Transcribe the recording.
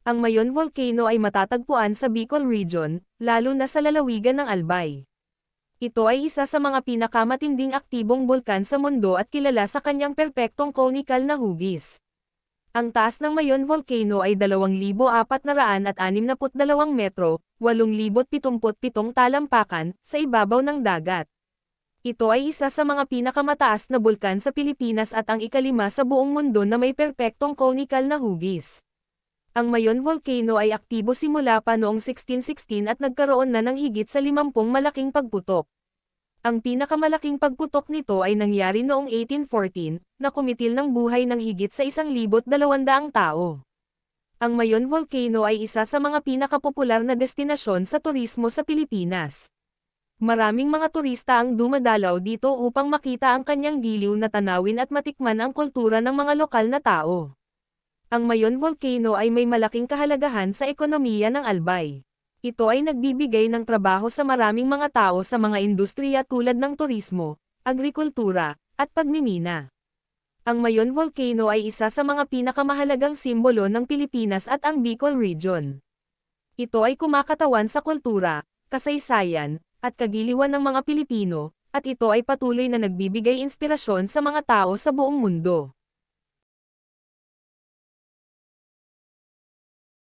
Ang Mayon Volcano ay matatagpuan sa Bicol Region, lalo na sa lalawigan ng Albay. Ito ay isa sa mga pinakamatinding aktibong bulkan sa mundo at kilala sa kanyang perpektong conical na hugis. Ang taas ng Mayon Volcano ay 2,462 metro, 8,077 talampakan, sa ibabaw ng dagat. Ito ay isa sa mga pinakamataas na bulkan sa Pilipinas at ang ikalima sa buong mundo na may perpektong conical na hugis. Ang Mayon Volcano ay aktibo simula pa noong 1616 at nagkaroon na ng higit sa 50 malaking pagputok. Ang pinakamalaking pagputok nito ay nangyari noong 1814, na kumitil ng buhay ng higit sa 1,200 tao. Ang Mayon Volcano ay isa sa mga pinakapopular na destinasyon sa turismo sa Pilipinas. Maraming mga turista ang dumadalaw dito upang makita ang kanyang giliw na tanawin at matikman ang kultura ng mga lokal na tao. Ang Mayon Volcano ay may malaking kahalagahan sa ekonomiya ng Albay. Ito ay nagbibigay ng trabaho sa maraming mga tao sa mga industriya tulad ng turismo, agrikultura, at pagmimina. Ang Mayon Volcano ay isa sa mga pinakamahalagang simbolo ng Pilipinas at ang Bicol Region. Ito ay kumakatawan sa kultura, kasaysayan, at kagiliwan ng mga Pilipino, at ito ay patuloy na nagbibigay inspirasyon sa mga tao sa buong mundo.